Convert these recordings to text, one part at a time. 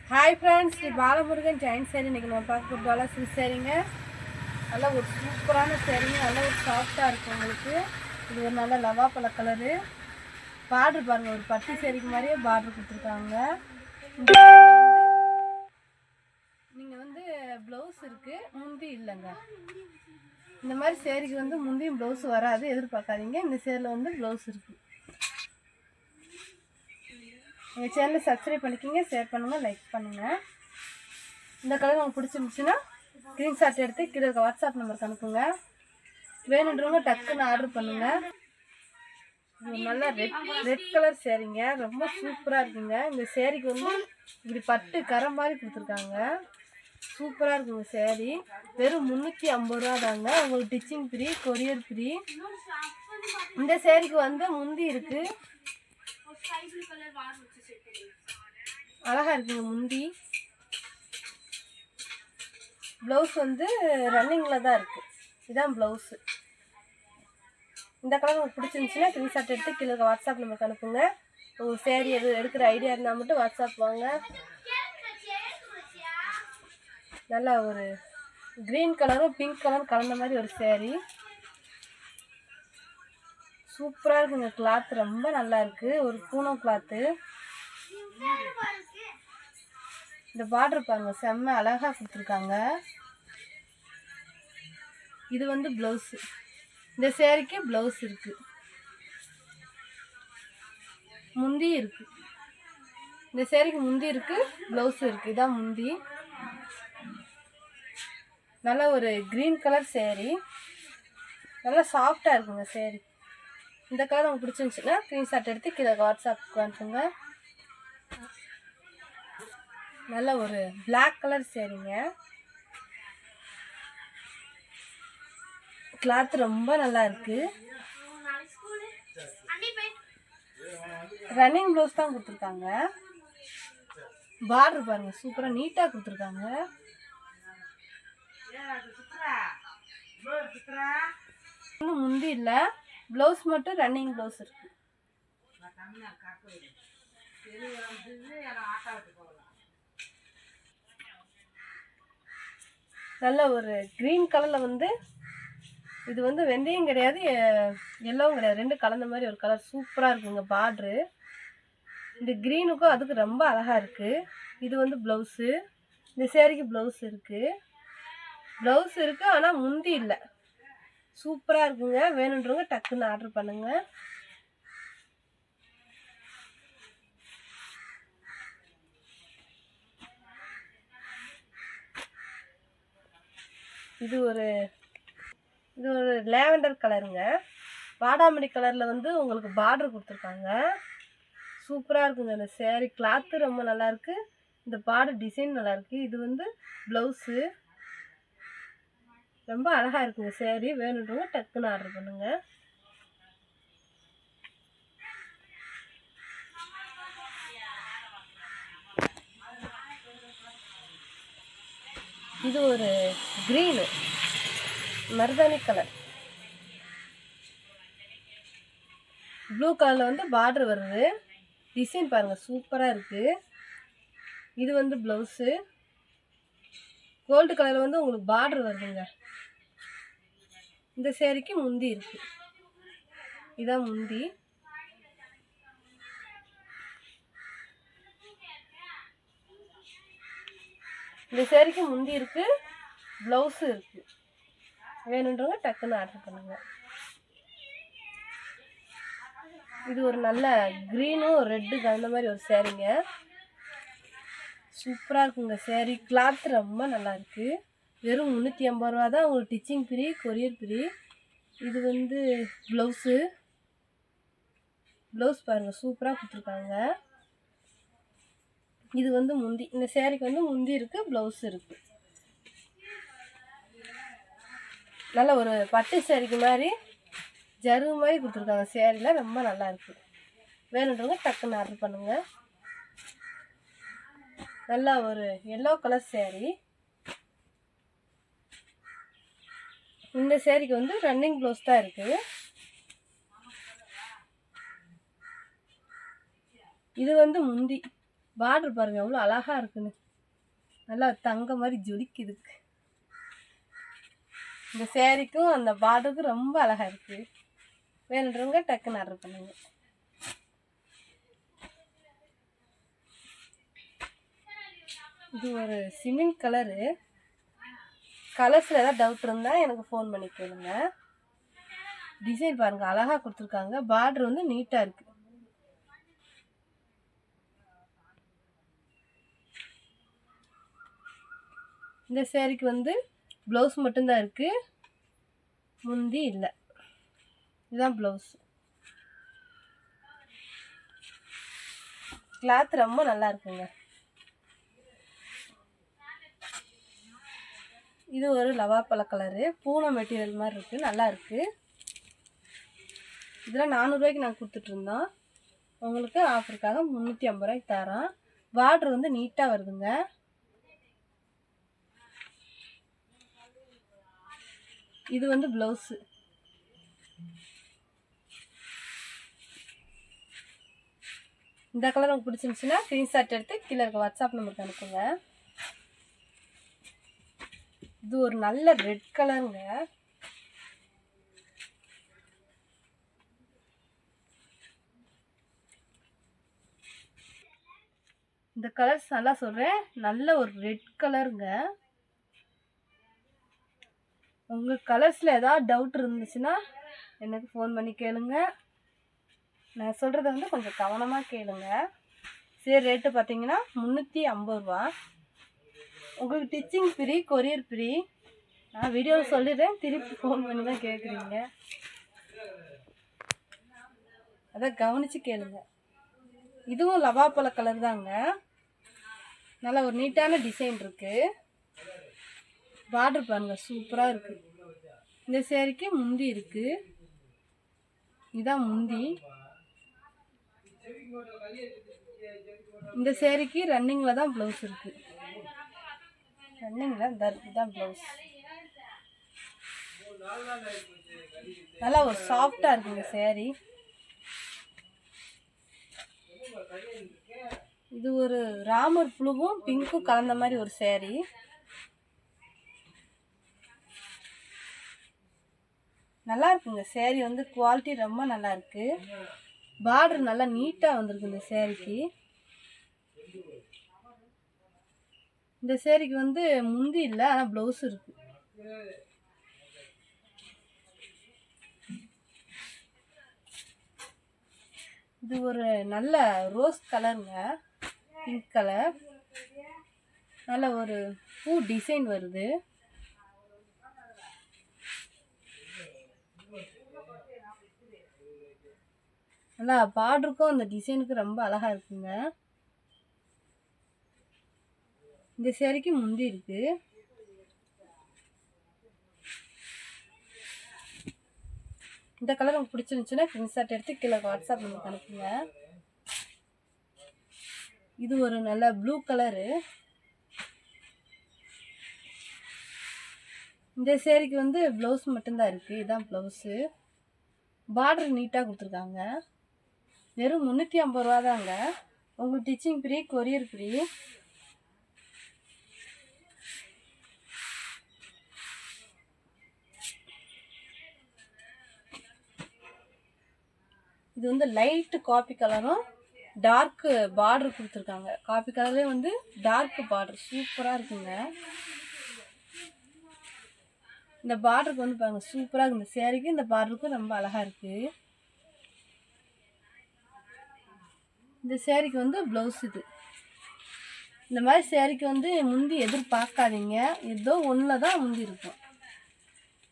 Hi friends, இது பாலமுருகன் ஜெயின் சேரீ. இன்றைக்கி நம்ம பார்க்க போகலாம் சில்க் சேரீங்க. நல்லா ஒரு சூப்பரான சேரீங்க, நல்லா ஒரு சாஃப்டாக இருக்கும் உங்களுக்கு. இது ஒரு நல்ல லவாப்பழ கலரு. பார்டர் பாருங்கள், ஒரு பட்டு சேரீக்கு மாதிரியே பார்டர் கொடுத்துருக்காங்க. இந்த நீங்கள் ப்ளவுஸ் இருக்குது, முந்தி இல்லைங்க. இந்த மாதிரி சேரீக்கு முந்தியும் ப்ளவுஸ் வராது, எதிர்பார்க்காதீங்க. இந்த சேரில் ப்ளவுஸ் இருக்குது. எங்கள் சேனலை சப்ஸ்கிரைப் பண்ணிக்கிங்க, ஷேர் பண்ணுங்கள், லைக் பண்ணுங்கள். இந்த கலர் உங்களுக்கு பிடிச்சிருந்துச்சுன்னா ஸ்க்ரீன்ஷாட் எடுத்து கீழே இருக்க வாட்ஸ்அப் நம்பருக்கு அனுப்புங்க. வேணுன்றவங்க டக்குன்னு ஆர்டர் பண்ணுங்கள். இது நல்லா ரெட் கலர் சேரீங்க, ரொம்ப சூப்பராக இருக்குங்க. இந்த சேரீக்கு இப்படி பட்டு கரை மாதிரி கொடுத்துருக்காங்க. சூப்பராக இருக்குங்க சேரீ. வெறும் 350 ரூபா தாங்க. உங்களுக்கு டிச்சிங் ஃப்ரீ, கொரியர் ஃப்ரீ. இந்த சேரீக்கு முந்தி இருக்குது, அழகா இருக்குங்க. முந்தி ப்ளவுஸ் ரன்னிங்கில் தான் இருக்குது. இதுதான் ப்ளவுஸு. இந்த கலர் உங்களுக்கு பிடிச்சிருந்துச்சுன்னா ஸ்க்ரீன்ஷாட் எடுத்து கீழே வாட்ஸ்அப் நம்பருக்கு அனுப்புங்க. உங்கள் சேரீ எது எடுக்கிற ஐடியா இருந்தால் மட்டும் வாட்ஸ்அப் வாங்க. நல்லா ஒரு க்ரீன் கலரும் பிங்க் கலரும் கலந்த மாதிரி ஒரு சேரீ. சூப்பராக இருக்குங்க. கிளாத் ரொம்ப நல்லா இருக்குது, ஒரு பூனம் கிளாத்து. இந்த பார்டர் பாருங்க, செம்ம அழகாக கொடுத்துருக்காங்க. இது ப்ளவுஸு. இந்த சேரீக்கு ப்ளவுஸ் இருக்குது, முந்தி இருக்குது. இந்த சேரீக்கு முந்தி இருக்குது, ப்ளவுஸ் இருக்குது. இதான் முந்தி. நல்ல ஒரு க்ரீன் கலர் சேரீ, நல்லா சாஃப்டாக இருக்குங்க சேரீ. இந்த கலர் உங்களுக்கு பிடிச்சிருந்துச்சுன்னா ஸ்க்ரீன்ஷாட் எடுத்து கீழே வாட்ஸ்அப்புக்கு அனுப்புங்க. நல்ல ஒரு பிளாக் கலர் சேரீங்க. கிளாத் ரொம்ப நல்லா இருக்கு. ரன்னிங் ப்ளவுஸ் தான் கொடுத்துருக்காங்க. பார்டர் பாருங்க, சூப்பராக நீட்டாக கொடுத்துருக்காங்க. முந்தி இல்லை, ப்ளவுஸ் மட்டும் ரன்னிங் ப்ளவுஸ் இருக்கு. நல்ல ஒரு க்ரீன் கலரில் இது வெந்தயம் கிடையாது, எல்லோவும் கிடையாது, ரெண்டு கலந்த மாதிரி ஒரு கலர். சூப்பராக இருக்குங்க பார்ட்ரு. இந்த க்ரீனுக்கும் அதுக்கு ரொம்ப அழகாக இருக்குது. இது ப்ளவுஸு. இந்த சேரீக்கு ப்ளவுஸ் இருக்குது, ஆனால் முந்தி இல்லை. சூப்பராக இருக்குங்க. வேணுன்றவங்க டக்குன்னு ஆர்டர் பண்ணுங்க. இது ஒரு லேவெண்டர் கலருங்க. வாடாமல்லி கலரில் உங்களுக்கு பார்டர் கொடுத்துருக்காங்க. சூப்பராக இருக்குங்க. இந்த சேரீ கிளாத்து ரொம்ப நல்லாயிருக்கு, இந்த பார்டர் டிசைன் நல்லாயிருக்கு. இது ப்ளவுஸு. ரொம்ப அழகாக இருக்குங்க சேரீ. வேணுன்றவங்க டக்குன்னு ஆர்டர் பண்ணுங்க. இது ஒரு க்ரீனு மருதாணி கலர், ப்ளூ கலரில் பார்டர் வருது. டிசைன் பாருங்கள், சூப்பராக இருக்குது. இது ப்ளவுஸு. கோல்டு கலரில் உங்களுக்கு பார்டர் வருதுங்க. இந்த சேரீக்கு முந்தி இருக்குது, இதான் முந்தி. இந்த சேரீக்கு முந்தி இருக்குது, ப்ளவுஸு இருக்குது. வேணுன்றவங்க டக்குன்னு ஆர்டர் பண்ணுங்க. இது ஒரு நல்ல க்ரீனும் ரெட்டு கலந்த மாதிரி ஒரு சேரீங்க. சூப்பராக இருக்குங்க சேரீ. கிளாத் ரொம்ப நல்லா இருக்குது. வெறும் 350 ரூபா தான். உங்களுக்கு டிச்சிங் ஃப்ரீ, கொரியர் ஃப்ரீ. இது ப்ளவுஸு. ப்ளவுஸ் பாருங்கள், சூப்பராக கொடுத்துருக்காங்க. இது முந்தி. இந்த சேரீக்கு முந்தி இருக்குது, ப்ளவுஸ் இருக்குது. நல்ல ஒரு பட்டு சேரீக்கு மாதிரி ஜருகு மாதிரி கொடுத்துருக்காங்க. சேரீலாம் ரொம்ப நல்லா இருக்குது. வேணுன்றவங்க டக்குன்னு ஆர்டர் பண்ணுங்கள். நல்லா ஒரு எல்லோ கலர் சேரீ. இந்த சேரீக்கு ரன்னிங் ப்ளவுஸ் தான் இருக்குது. இது முந்தி. பார்டர் பாருங்கள் எவ்வளோ அழகாக இருக்குன்னு, நல்லா தங்க மாதிரி ஜொலிக்குது. இந்த சேரீக்கும் அந்த பார்டருக்கும் ரொம்ப அழகாக இருக்குது. வேணுன்றவங்க டக்குன்னு ஆர்டர் பண்ணுங்க. இது ஒரு சிமெண்ட் கலரு. கலர்ஸில் ஏதாவது டவுட் இருந்தால் எனக்கு ஃபோன் பண்ணி கேளுங்க. டிசைன் பாருங்கள் அழகாக கொடுத்துருக்காங்க. பார்டர் வந்து நீட்டாக இருக்குது. இந்த சேரீக்கு வந்து ப்ளவுஸ் மட்டும்தான் இருக்குது, முந்தி இல்லை. இதுதான் ப்ளவுஸ். கிளாத் ரொம்ப நல்லா இருக்குங்க. இது ஒரு லவாப்பழ கலரு, பூனை மெட்டீரியல் மாதிரி இருக்குது, நல்லா இருக்குது. இதெல்லாம் 400 ரூபாய்க்கு நாங்கள் கொடுத்துட்ருந்தோம். உங்களுக்கு ஆஃபருக்காக 350 ரூபாய்க்கு தரோம். பார்டர் வந்து நீட்டாக வருதுங்க. இது வந்து ப்ளவுஸு. இந்த கலர் உங்களுக்கு பிடிச்சிருந்துச்சுன்னா ஸ்க்ரீன்ஷாட் எடுத்து கீழே இருக்க வாட்ஸ்அப் நம்பருக்கு அனுப்புங்க. இது ஒரு நல்ல ரெட் கலருங்க. இந்த கலர்ஸ் நல்லா சொல்கிறேன், நல்ல ஒரு ரெட் கலருங்க. உங்கள் கலர்ஸில் ஏதாவது டவுட் இருந்துச்சுன்னா எனக்கு ஃபோன் பண்ணி கேளுங்க. நான் சொல்கிறத வந்து கொஞ்சம் கவனமாக கேளுங்க. சரி, ரேட்டு பார்த்தீங்கன்னா 350 ரூபா. உங்களுக்கு டிச்சிங் ஃப்ரீ, கொரியர் ஃப்ரீ. நான் வீடியோவில் சொல்லிடுறேன், திருப்பி ஃபோன் பண்ணி தான் கேட்குறீங்க. அதை கவனித்து கேளுங்க. இதுவும் லவாப்பழ கலர் தாங்க. நல்ல ஒரு நீட்டான டிசைன் இருக்குது. பார்டர் பாருங்கள் சூப்பராக இருக்குது. இந்த சேரீக்கு முந்தி இருக்குது. இதுதான் முந்தி. இந்த சேரீக்கு ரன்னிங்கில் தான் ப்ளவுஸ் இருக்குது. ரன்னிங்கில் இதுதான் ப்ளவுஸ். நல்லா ஒரு சாஃப்டாக இருக்குங்க சேரீ. இது ஒரு ராமர் ப்ளூவும் பிங்க்கும் கலந்த மாதிரி ஒரு சேரீ. நல்லா இருக்குங்க சேரீ வந்து குவாலிட்டி ரொம்ப நல்லா இருக்கு. பார்டர் நல்லா நீட்டாக வந்திருக்கு இந்த சேரீக்கு. இந்த சேரீக்கு வந்து முந்தி இல்லை, ஆனால் ப்ளவுஸ் இருக்கு. இது ஒரு நல்ல ரோஸ் கலருங்க, பிங்க் கலர். நல்ல ஒரு பூ டிசைன் வருது. நல்லா பார்டருக்கும் அந்த டிசைனுக்கு ரொம்ப அழகா இருக்குங்க. இந்த சேரீக்கு முந்தி இருக்கு. இந்த கலர் உங்களுக்கு பிடிச்சிருந்துச்சுன்னா ஸ்கிரீன்ஷாட் எடுத்து கீழே வாட்ஸ்அப் நம்பருக்கு அனுப்புங்க. இது ஒரு நல்ல ப்ளூ கலரு. இந்த சேரீக்கு வந்து ப்ளவுஸ் மட்டும்தான் இருக்குது. இதுதான் ப்ளவுஸு. பார்டர் நீட்டாக கொடுத்துருக்காங்க. வெறும் 350 ரூபா தாங்க. உங்களுக்கு டிச்சிங் ஃப்ரீ, கொரியர் ஃப்ரீ. இது வந்து லைட்டு காப்பி கலரும் டார்க்கு பார்டர் கொடுத்துருக்காங்க. காப்பி கலர்லேயே வந்து டார்க் பார்டர் சூப்பராக இருக்குங்க. இந்த பார்டருக்கு வந்து பாருங்கள் சூப்பராக இருக்குது. இந்த சேரீக்கு இந்த பார்டருக்கும் ரொம்ப அழகாக இருக்குது. இந்த சேரீக்கு வந்து ப்ளவுஸ் இது. இந்த மாதிரி சேரீக்கு வந்து முந்தி எதிர்பார்க்காதீங்க, ஏதோ ஒன்றில் தான் முந்தி இருக்கும்.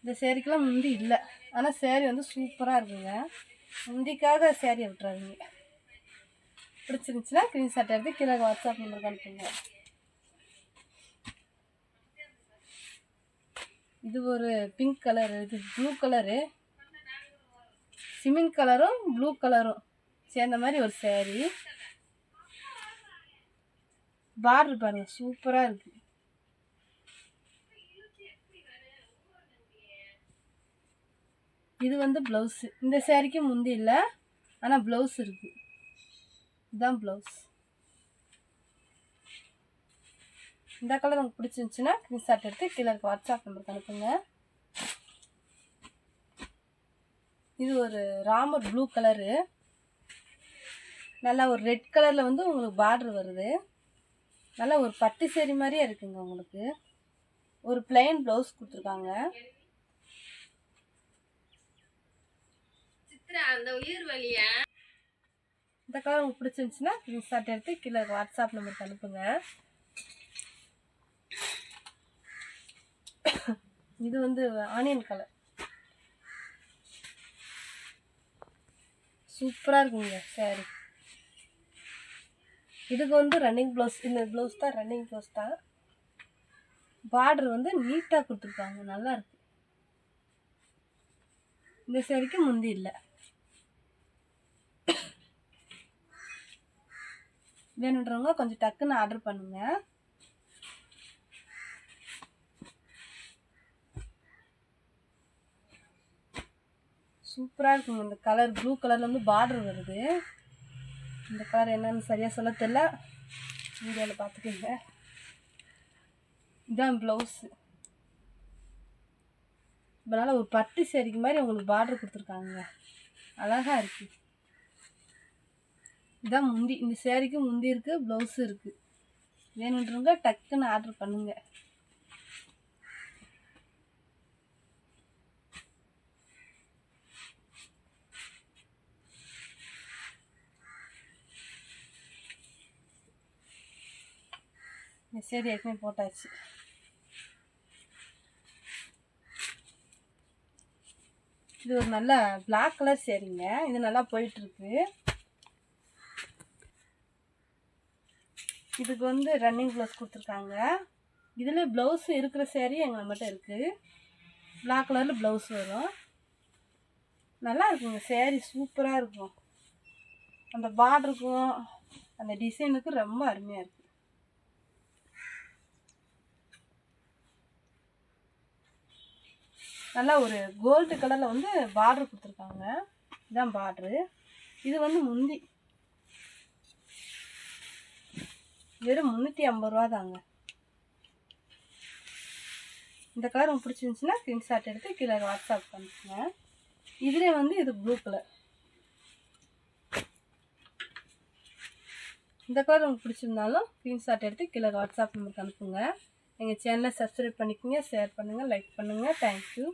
இந்த சேரீக்கெலாம் முந்தி இல்லை, ஆனால் சேரீ வந்து சூப்பராக இருக்குங்க. முந்திக்காக சேரீயை விட்டுறாதீங்க. பிடிச்சிருந்துச்சுன்னா ஸ்க்ரீன்ஷாட் எடுத்து கீழே வாட்ஸ்அப் நம்பருக்கு அனுப்புங்க. இது ஒரு பிங்க் கலரு, இது ப்ளூ கலரு, சிமெண்ட் கலரும் ப்ளூ கலரும் சேர்ந்த மாதிரி ஒரு சேரீ. பார்டர் பாருங்க சூப்பராக இருக்கு. இது வந்து ப்ளவுஸு. இந்த சேரீக்கு முந்தி இல்லை, ஆனால் ப்ளவுஸ் இருக்கு. இதுதான் ப்ளவுஸ். இந்த கலர் உங்களுக்கு பிடிச்சிருந்துச்சுன்னா ஸ்க்ரீன்ஷாட் எடுத்து கீழே இருக்க வாட்ஸ்அப் நம்பருக்கு அனுப்புங்க. இது ஒரு ராமர் ப்ளூ கலரு, நல்லா ஒரு ரெட் கலரில் வந்து உங்களுக்கு பார்டர் வருது. நல்லா ஒரு பட்டு சேரீ மாதிரியே இருக்குங்க. உங்களுக்கு ஒரு பிளைன் ப்ளவுஸ் கொடுத்துருக்காங்க. இந்த கலர் உங்களுக்கு பிடிச்சிருந்துச்சுன்னா ஸ்க்ரீன்ஷாட் எடுத்து கீழே வாட்ஸ்அப் நம்பருக்கு அனுப்புங்க. இது வந்து ஆனியன் கலர், சூப்பராக இருக்குங்க சாரி. இதுக்கு வந்து ரன்னிங் ப்ளவுஸ், இந்த ப்ளவுஸ் தான் ரன்னிங் ப்ளவுஸ் தான். பார்டர் வந்து நீட்டாக கொடுத்துருக்காங்க, நல்லா இருக்கு. இந்த சாரிக்கு முந்தி இல்லை. வேணுன்றவங்க கொஞ்சம் டக்குன்னு ஆர்டர் பண்ணுங்க. சூப்பராக இருக்குங்க. இந்த கலர் ப்ளூ கலரில் வந்து பார்டர் வருது. இந்த கலர் என்னன்னு சரியாக சொல்ல தெரியல, வீடியோவில் பார்த்துக்கோங்க. இதுதான் ப்ளவுஸு. இதனால் ஒரு பட்டு சேரீக்கு மாதிரி உங்களுக்கு பார்டர் கொடுத்துருக்காங்க, அழகாக இருக்குது. இதான் முந்தி, இந்த சேரீக்கு முந்தி இருக்குது, ப்ளவுஸு இருக்குது. வேணுன்றவங்க டக்குன்னு ஆர்டர் பண்ணுங்க. இந்த சேரீ ஏற்கனவே போட்டாச்சு. இது ஒரு நல்ல பிளாக் கலர் சேரீங்க, இது நல்லா போயிட்டுருக்கு. இதுக்கு வந்து ரன்னிங் ப்ளவுஸ் கொடுத்துருக்காங்க. இதில் ப்ளவுஸு இருக்கிற சேரீ எங்களை மட்டும் இருக்குது. பிளாக் கலரில் ப்ளவுஸ் வரும், நல்லா இருக்குங்க சேரீ, சூப்பராக இருக்கும். அந்த பார்டருக்கும் அந்த டிசைனுக்கும் ரொம்ப அருமையாக இருக்குது. நல்லா ஒரு கோல்டு கலரில் வந்து பார்டர் கொடுத்துருக்காங்க, இதுதான் பார்டரு. இது வந்து முந்தி வெறும் 350 ரூபா தாங்க. இந்த கலர் உங்களுக்கு பிடிச்சிருந்துச்சுன்னா ஸ்க்ரீன்ஷாட் எடுத்து கீழே வாட்ஸ்அப் பண்ணுங்க. இதுலேயே வந்து இது ப்ளூ கலர். இந்த கலர் உங்களுக்கு பிடிச்சிருந்தாலும் ஸ்க்ரீன்ஷாட் எடுத்து கீழே வாட்ஸ்அப் நம்பருக்கு அனுப்புங்க. எங்கள் சேனலை சப்ஸ்கிரைப் பண்ணிக்கோங்க, ஷேர் பண்ணுங்கள், லைக் பண்ணுங்கள். தேங்க்யூ.